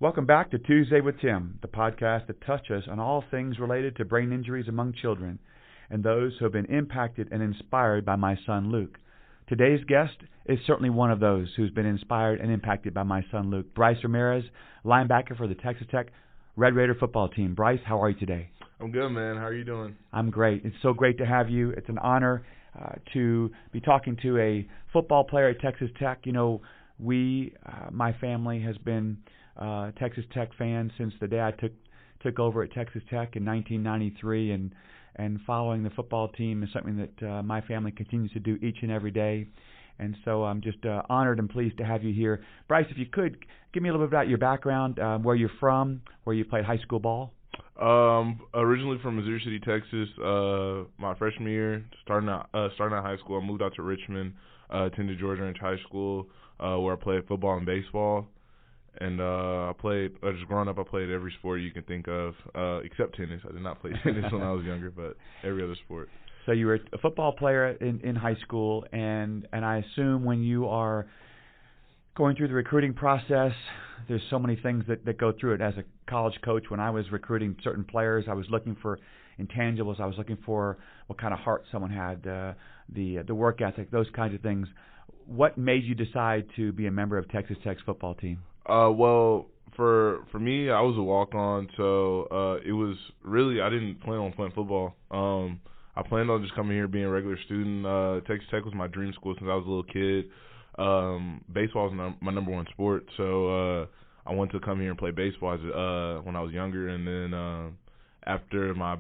Welcome back to Tuesday with Tim, the podcast that touches on all things related to brain injuries among children and those who have been impacted and inspired by my son Luke. Today's guest is certainly one of those who's been inspired and impacted by my son Luke. Bryce Ramirez, linebacker for the Texas Tech Red Raider football team. Bryce, how are you today? I'm good, man. How are you doing? I'm great. It's so great to have you. It's an honor to be talking to a football player at Texas Tech. You know, my family has been Texas Tech fans since the day I took over at Texas Tech in 1993, and following the football team is something that my family continues to do each and every day. And so I'm just honored and pleased to have you here. Bryce, if you could, give me a little bit about your background, where you're from, where you played high school ball. Originally from Missouri City, Texas. My freshman year, starting out high school, I moved out to Richmond, attended Georgia Ranch High School, where I played football and baseball. And just growing up, I played every sport you can think of, except tennis. I did not play tennis when I was younger, but every other sport. So you were a football player in high school, and I assume when you are going through the recruiting process, there's so many things that go through it. As a college coach, when I was recruiting certain players, I was looking for intangibles. I was looking for what kind of heart someone had, the work ethic, those kinds of things. What made you decide to be a member of Texas Tech's football team? Well, for me, I was a walk-on, so it was really, I didn't plan on playing football. I planned on just coming here being a regular student. Texas Tech was my dream school since I was a little kid. Baseball was my number one sport, so I wanted to come here and play baseball when I was younger. And then after my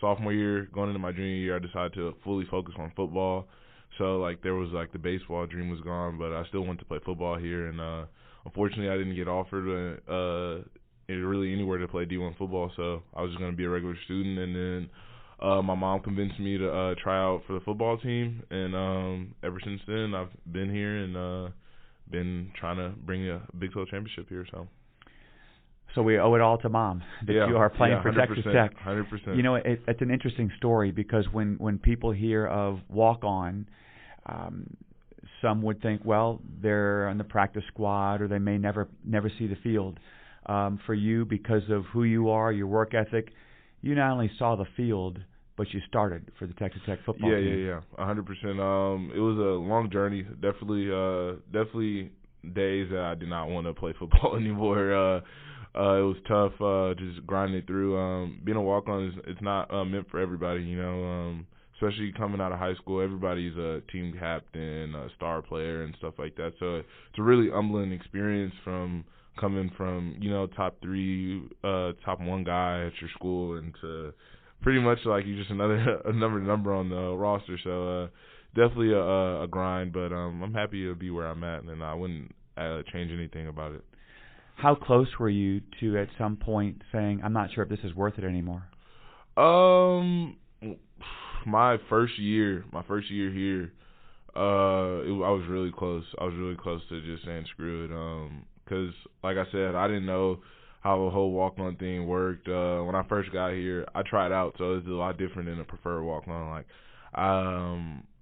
sophomore year, going into my junior year, I decided to fully focus on football. So, there was, the baseball dream was gone, but I still wanted to play football here. And unfortunately, I didn't get offered really anywhere to play D1 football, so I was just going to be a regular student. And then my mom convinced me to try out for the football team. And ever since then, I've been here and been trying to bring a Big 12 championship here. So we owe it all to Mom that you are playing for Texas Tech. 100%. You know, it's an interesting story because when people hear of walk-on, some would think, well, they're on the practice squad or they may never see the field. For you, because of who you are, your work ethic, you not only saw the field, but you started for the Texas Tech football team. Yeah, 100%. It was a long journey. Definitely days that I did not want to play football anymore. It was tough, just grinding through. Being a walk-on it's not meant for everybody, you know. Especially coming out of high school, everybody's a team captain, a star player, and stuff like that. So it's a really humbling experience coming from, you know, top 3, top 1 guy at your school, and to pretty much you're just another number on the roster. So definitely a grind, but I'm happy to be where I'm at, and I wouldn't change anything about it. How close were you to at some point saying, I'm not sure if this is worth it anymore? My first year here, I was really close. I was really close to just saying screw it. Because, like I said, I didn't know how the whole walk-on thing worked. When I first got here, I tried out, so it's a lot different than a preferred walk-on.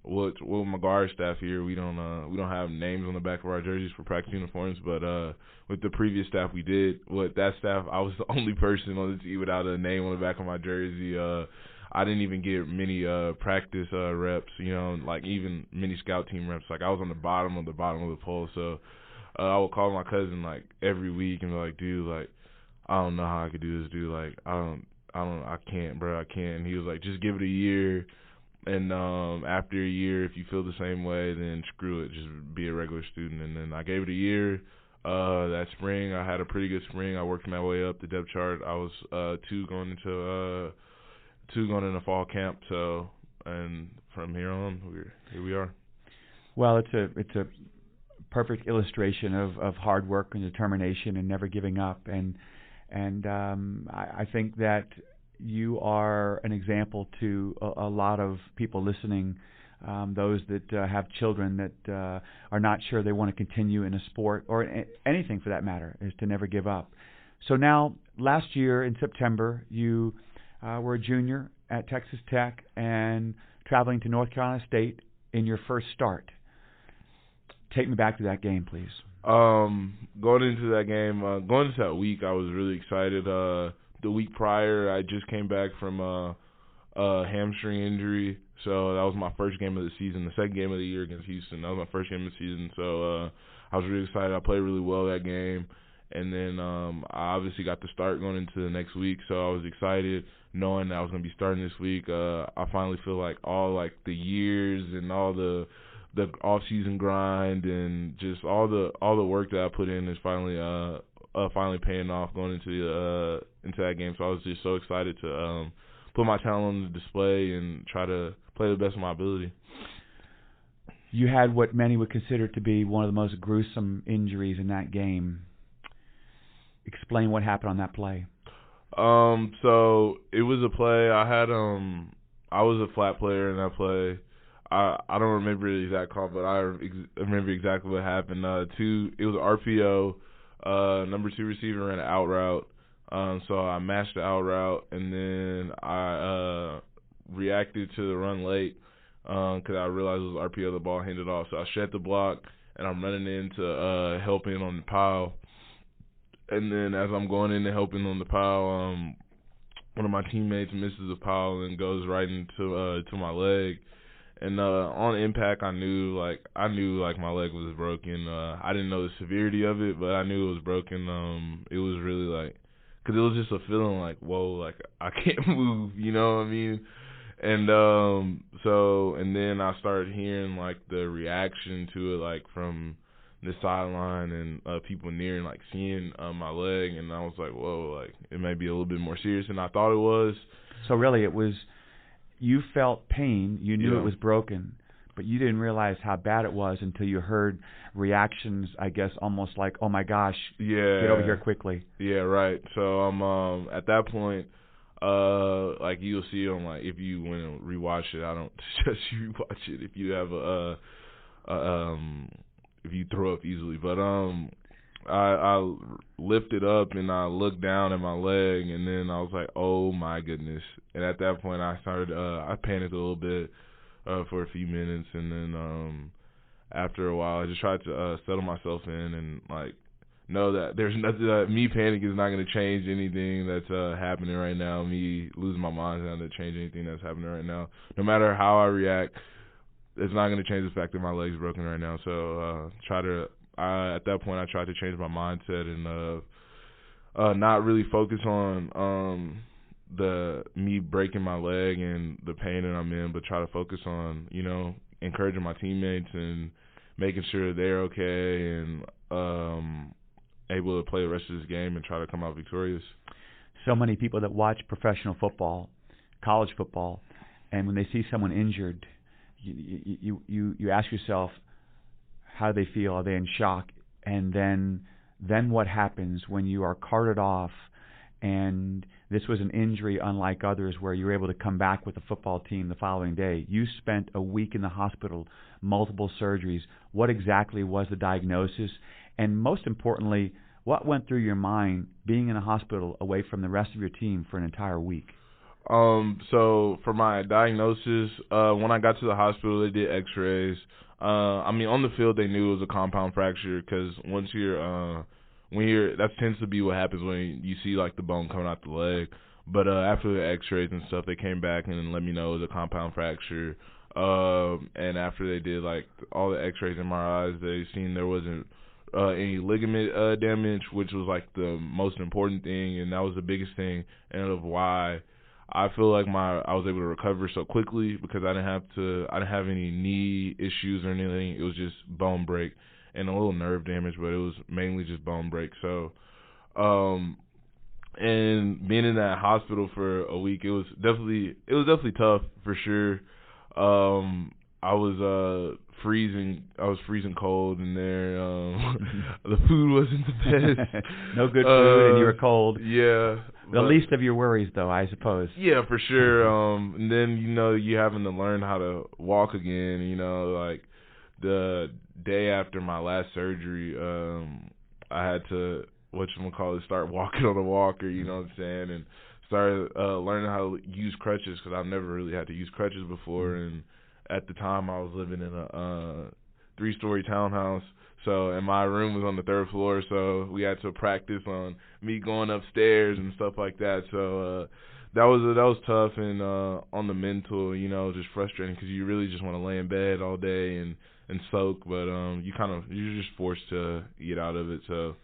With my guard staff here, we don't have names on the back of our jerseys for practice uniforms, but with the previous staff we did. With that staff, I was the only person on the team without a name on the back of my jersey. I didn't even get many practice reps, you know, even mini scout team reps. I was on the bottom of the pole, so I would call my cousin every week and be like, dude, I don't know how I could do this, dude. I can't, bro, I can't. And he was like, just give it a year. And after a year, if you feel the same way, then screw it, just be a regular student. And then I gave it a year. That spring, I had a pretty good spring. I worked my way up the depth chart. I was 2 going into fall camp. So, and from here on, here we are. Well, it's a perfect illustration of hard work and determination and never giving up. And I think that you are an example to a lot of people listening, those that have children that are not sure they want to continue in a sport or anything for that matter, is to never give up. So now, last year in September, you were a junior at Texas Tech and traveling to North Carolina State in your first start. Take me back to that game, please. Going into that game, going into that week, I was really excited. The week prior, I just came back from a hamstring injury, so that was my first game of the season, the second game of the year against Houston. That was my first game of the season, so I was really excited. I played really well that game, and then I obviously got to start going into the next week, so I was excited knowing that I was going to be starting this week. I finally feel like all like the years and all the off-season grind and just all the work that I put in is finally paying off going into that game. So I was just so excited to put my talent on the display and try to play the best of my ability. You had what many would consider to be one of the most gruesome injuries in that game. Explain what happened on that play. So it was a play. I was a flat player in that play. I don't remember the exact call, but I remember exactly what happened. It was an RPO. Number 2 receiver ran an out route. So I matched the out route, and then I reacted to the run late because I realized it was RPO. The ball handed off, so I shed the block, and I'm running in to help in on the pile. And then as I'm going in to help in on the pile, one of my teammates misses a pile and goes right into to my leg. And on impact, I knew my leg was broken. I didn't know the severity of it, but I knew it was broken. It was really because it was just a feeling like, whoa, like I can't move, you know what I mean? And and then I started hearing like the reaction to it, like from the sideline and people near and like seeing my leg, and I was like, whoa, like it may be a little bit more serious than I thought it was. So really, it was. You felt pain, you knew it was broken, but you didn't realize how bad it was until you heard reactions, I guess, almost like, oh my gosh, get over here quickly. Yeah, right. So at that point, like you'll see on like if you went and rewatch it, I don't suggest you rewatch it if you have if you throw up easily. But I lifted up and I looked down at my leg, and then I was like, oh my goodness. And at that point I started I panicked a little bit for a few minutes, and then after a while I just tried to settle myself in and like know that there's nothing me panic is not going to change anything that's happening right now. Me losing my mind is not going to change anything that's happening right now. No matter how I react, it's not going to change the fact that my leg's broken right now. So at that point, I tried to change my mindset and not really focus on me breaking my leg and the pain that I'm in, but try to focus on, encouraging my teammates and making sure they're okay and able to play the rest of this game and try to come out victorious. So many people that watch professional football, college football, and when they see someone injured, you ask yourself, how do they feel? Are they in shock? And then what happens when you are carted off? And this was an injury unlike others where you were able to come back with the football team the following day. You spent a week in the hospital, multiple surgeries. What exactly was the diagnosis? And most importantly, what went through your mind being in a hospital away from the rest of your team for an entire week? So for my diagnosis, when I got to the hospital, they did x-rays. On the field, they knew it was a compound fracture because once that tends to be what happens when you see like the bone coming out the leg. But after the x-rays and stuff, they came back and then let me know it was a compound fracture. And after they did like all the x-rays in my eyes, they seen there wasn't any ligament damage, which was like the most important thing, and that was the biggest thing, and of why I feel like I was able to recover so quickly because I didn't have any knee issues or anything. It was just bone break and a little nerve damage, but it was mainly just bone break. So, and being in that hospital for a week, it was definitely tough for sure. I was freezing cold in there. The food wasn't the best. No good food, and you were cold. Yeah. The least of your worries, though, I suppose. Yeah, for sure. And then, you having to learn how to walk again, like the day after my last surgery, I had to, start walking on a walker, you know what I'm saying, and started learning how to use crutches because I've never really had to use crutches before, and at the time I was living in a 3-story townhouse. So, and my room was on the 3rd floor, so we had to practice on me going upstairs and stuff like that. So that was tough, and on the mental, just frustrating because you really just want to lay in bed all day and soak, but you're just forced to get out of it. So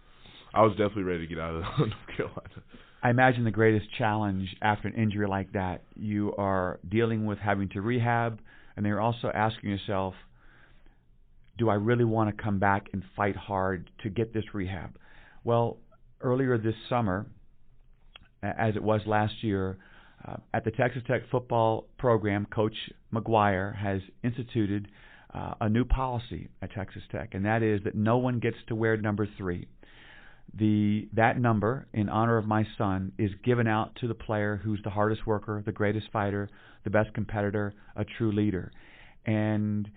I was definitely ready to get out of North Carolina. I imagine the greatest challenge after an injury like that, you are dealing with having to rehab, and you're also asking yourself, do I really want to come back and fight hard to get this rehab? Well, earlier this summer, as it was last year, at the Texas Tech football program, Coach McGuire has instituted a new policy at Texas Tech, and that is that no one gets to wear number 3. That number, in honor of my son, is given out to the player who's the hardest worker, the greatest fighter, the best competitor, a true leader. And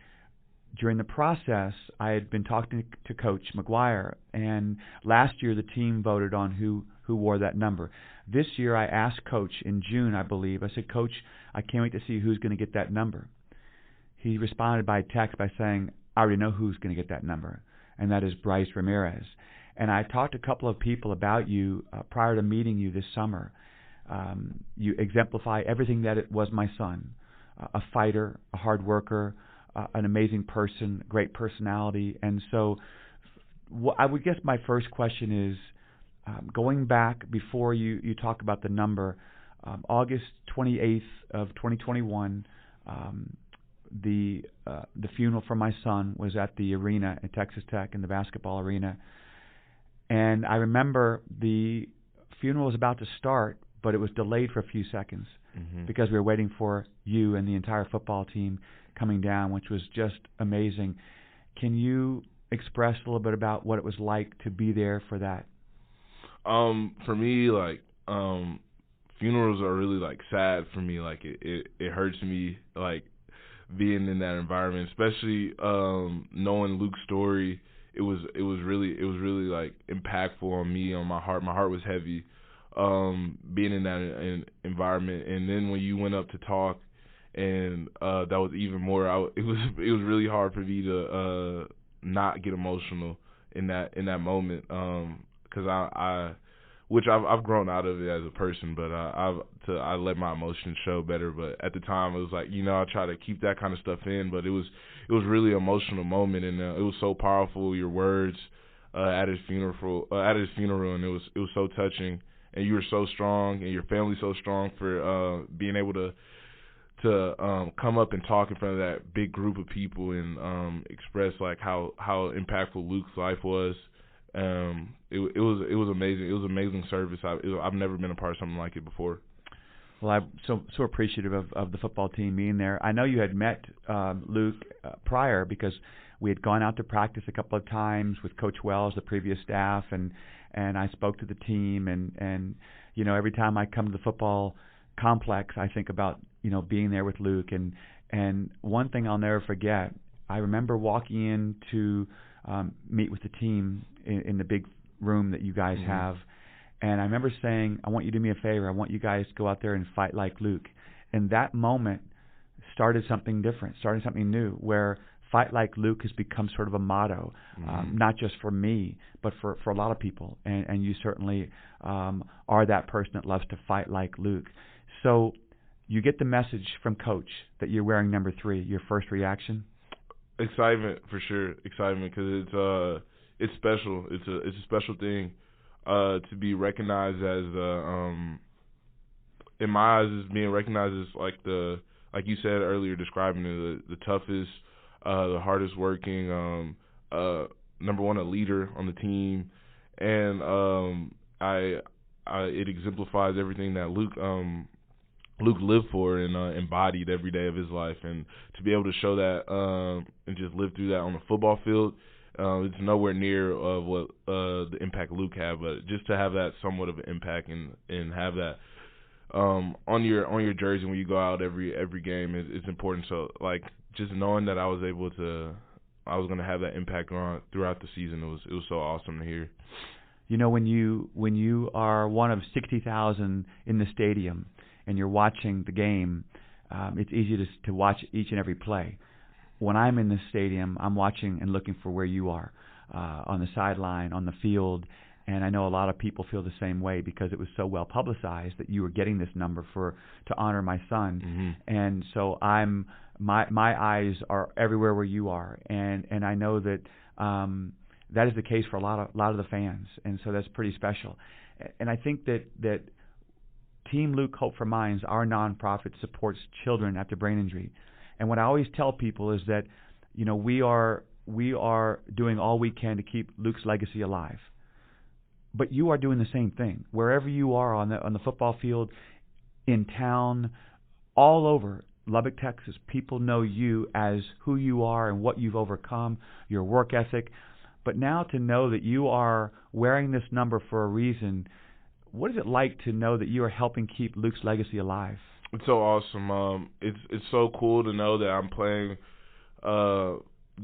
during the process, I had been talking to Coach McGuire, and last year the team voted on who wore that number. This year I asked Coach in June, I believe, I said, Coach, I can't wait to see who's going to get that number. He responded by text by saying, I already know who's going to get that number, and that is Bryce Ramirez. And I talked to a couple of people about you prior to meeting you this summer. You exemplify everything that it was my son, a fighter, a hard worker, an amazing person, great personality. And so I would guess my first question is, going back before you talk about the number, August 28th of 2021, the funeral for my son was at the arena at Texas Tech, in the basketball arena. And I remember the funeral was about to start, but it was delayed for a few seconds because we were waiting for you and the entire football team coming down, which was just amazing. Can you express a little bit about what it was like to be there for that? For me, funerals are really sad for me. It hurts me being in that environment, especially knowing Luke's story. It was really impactful on me, on my heart. My heart was heavy being in that environment. And then when you went up to talk, and that was even more. It was really hard for me to not get emotional in that moment, because I've grown out of it as a person, but I let my emotions show better. But at the time, it was I try to keep that kind of stuff in, but it was really an emotional moment, and it was so powerful. Your words at his funeral, and it was so touching. And you were so strong, and your family so strong for being able to come up and talk in front of that big group of people and express how impactful Luke's life was. It was amazing. It was an amazing service. I've never been a part of something like it before. Well, I'm so appreciative of the football team being there. I know you had met Luke prior, because we had gone out to practice a couple of times with Coach Wells, the previous staff, and I spoke to the team, and every time I come to the football complex, I think about being there with Luke, and one thing I'll never forget, I remember walking in to meet with the team in the big room that you guys have, and I remember saying, I want you to do me a favor, I want you guys to go out there and fight like Luke. And that moment started something different, started something new, where fight like Luke has become sort of a motto, not just for me, but for a lot of people, and you certainly are that person that loves to fight like Luke. So you get the message from Coach that you're wearing number 3. Your first reaction? Excitement, for sure. Excitement, because it's special. It's a special thing to be recognized as in my eyes, as being recognized as like you said earlier, describing the toughest, the hardest working, number 1, a leader on the team, and it exemplifies everything that Luke lived for and embodied every day of his life. And to be able to show that and just live through that on the football field, it's nowhere near of what the impact Luke had, but just to have that somewhat of an impact and have that on your jersey when you go out every game is important. So just knowing that I was going to have that impact throughout the season, it was so awesome to hear. When you are one of 60,000 in the stadium and you're watching the game, it's easy to watch each and every play. when I'm in the stadium, I'm watching and looking for where you are on the sideline, on the field, and I know a lot of people feel the same way because it was so well publicized that you were getting this number to honor my son, and so my eyes are everywhere where you are, and I know that that is the case for a lot of the fans, and so that's pretty special, and I think that Team Luke Hope for Minds, our nonprofit, supports children after brain injury, and what I always tell people is that we are doing all we can to keep Luke's legacy alive. But you are doing the same thing. Wherever you are on the football field, in town, all over Lubbock, Texas, people know you as who you are and what you've overcome, your work ethic. But now to know that you are wearing this number for a reason, what is it like to know that you are helping keep Luke's legacy alive? It's so awesome. It's so cool to know that I'm playing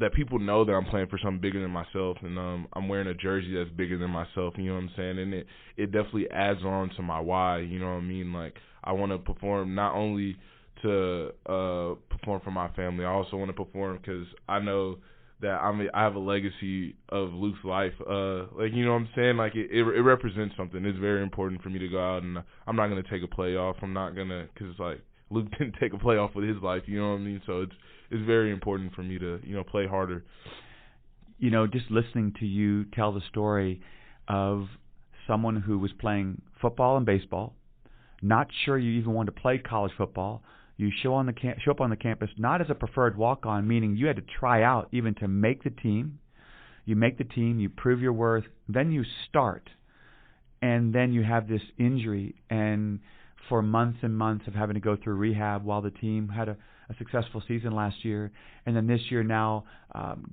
that people know that I'm playing for something bigger than myself, and I'm wearing a jersey that's bigger than myself, you know what I'm saying? And it definitely adds on to my why, you know what I mean? Like, I want to perform not only to perform for my family, I also want to perform because I know that I have a legacy of Luke's life, like, you know what I'm saying? Like, it represents something. It's very important for me to go out, and I'm not going to take a play off. I'm not going to, because, like, Luke didn't take a play off with his life, you know what I mean? So it's very important for me to, play harder. Just listening to you tell the story of someone who was playing football and baseball, not sure you even wanted to play college football. You show up on the campus not as a preferred walk-on, meaning you had to try out even to make the team. You make the team, you prove your worth, then you start, and then you have this injury, and for months and months of having to go through rehab while the team had a successful season last year, and then this year now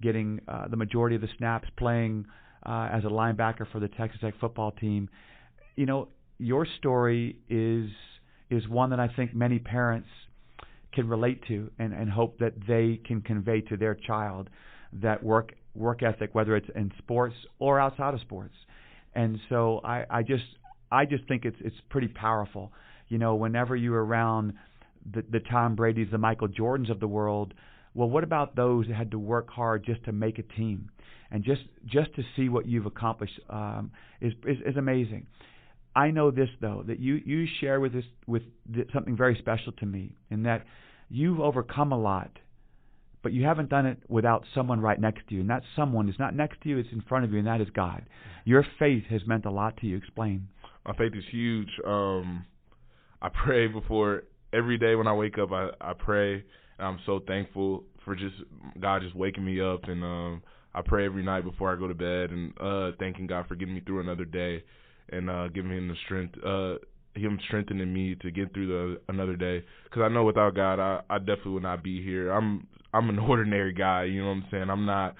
getting the majority of the snaps, playing as a linebacker for the Texas Tech football team. Your story is one that I think many parents can relate to and hope that they can convey to their child that work ethic, whether it's in sports or outside of sports. And so I just think it's pretty powerful. Whenever you're around the Tom Brady's, the Michael Jordans of the world, well, what about those that had to work hard just to make a team? And just to see what you've accomplished is amazing. I know this, though, that you share with something very special to me, in that you've overcome a lot, but you haven't done it without someone right next to you. And that someone is not next to you, it's in front of you, and that is God. Your faith has meant a lot to you. Explain. My faith is huge. I pray before every day when I wake up. I pray, and I'm so thankful for just God just waking me up. And I pray every night before I go to bed, and thanking God for getting me through another day, and giving Him the strength, Him strengthening me to get through another day. Because I know without God, I definitely would not be here. I'm an ordinary guy, you know what I'm saying?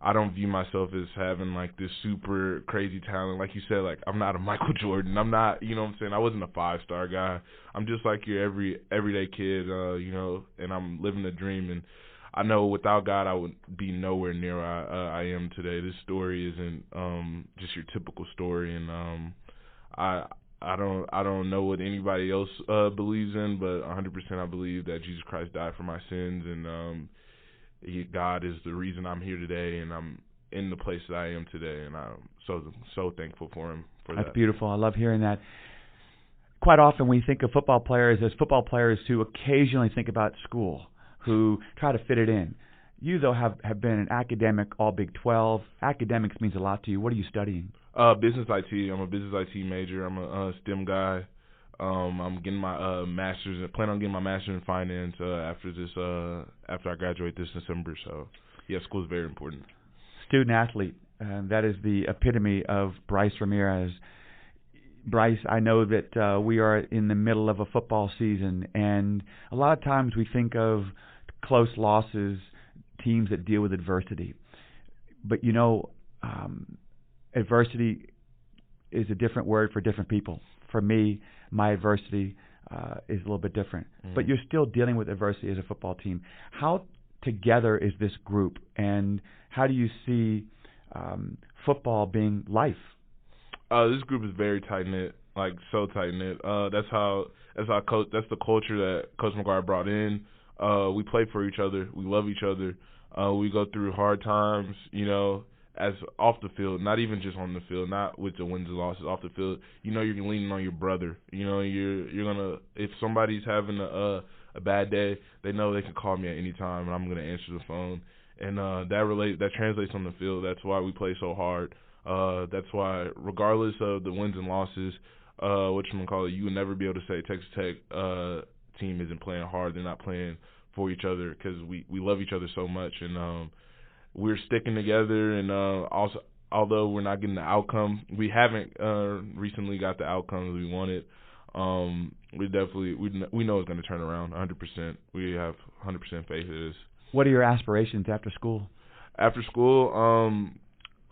I don't view myself as having like this super crazy talent. Like you said, like, I'm not a Michael Jordan. I'm not, you know what I'm saying? I wasn't a 5-star guy. I'm just like your everyday kid, and I'm living the dream. And I know without God, I would be nowhere near where I am today. This story isn't just your typical story, and I don't know what anybody else believes in, but 100% I believe that Jesus Christ died for my sins, and God is the reason I'm here today, and I'm in the place that I am today, and I'm so thankful for Him for that. That's beautiful. I love hearing that. Quite often we think of football players as football players who occasionally think about school, who try to fit it in. You, though, have been an academic, all Big 12. Academics means a lot to you. What are you studying? Business IT. I'm a business IT major. I'm a STEM guy. I'm getting my master's. I plan on getting my master's in finance after I graduate this December. So, yeah, school is very important. Student athlete. That is the epitome of Bryce Ramirez. Bryce, I know that we are in the middle of a football season, and a lot of times we think of close losses, teams that deal with adversity. But adversity is a different word for different people. For me, my adversity is a little bit different. But you're still dealing with adversity as a football team. How together is this group, and how do you see football being life? This group is very tight knit, like so tight knit. That's the culture that Coach McGuire brought in. We play for each other. We love each other. We go through hard times, you know, as off the field, not even just on the field, not with the wins and losses, off the field. You know, you're leaning on your brother. You know, you're gonna, if somebody's having a bad day, they know they can call me at any time, and I'm gonna answer the phone. And that translates on the field. That's why we play so hard. That's why, regardless of the wins and losses, you would never be able to say Texas Tech team isn't playing hard. They're not playing for each other, because we love each other so much, and we're sticking together. And also, although we're not getting the outcome, we haven't recently got the outcomes we wanted. We know it's going to turn around 100%. We have 100% faith in this. What are your aspirations after school? After school,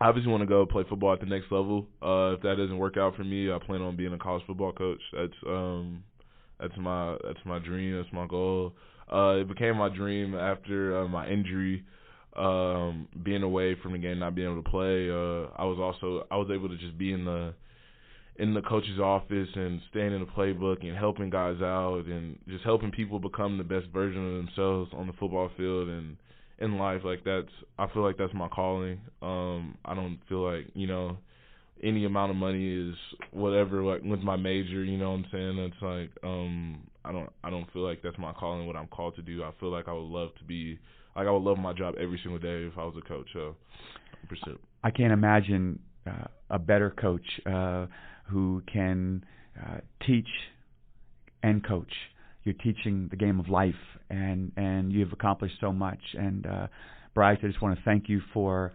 I obviously want to go play football at the next level. If that doesn't work out for me, I plan on being a college football coach. That's my dream. That's my goal. It became my dream after my injury, being away from the game, not being able to play. I was able to just be in the coach's office and staying in the playbook and helping guys out and just helping people become the best version of themselves on the football field and in life. I feel like that's my calling. I don't feel like, you know, any amount of money is whatever, like with my major, you know what I'm saying? It's like, I don't feel like that's my calling, what I'm called to do. I feel like I would love my job every single day if I was a coach. So, 100%. I can't imagine a better coach who can teach and coach. You're teaching the game of life, and you've accomplished so much. And Bryce, I just want to thank you for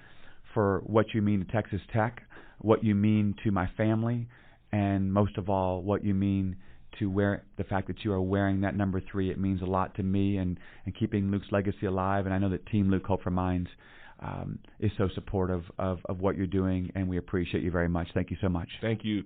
what you mean to Texas Tech, what you mean to my family, and most of all, what you mean to the fact that you are wearing that number 3. It means a lot to me, and keeping Luke's legacy alive. And I know that Team Luke Hope for Minds is so supportive of what you're doing, and we appreciate you very much. Thank you so much. Thank you.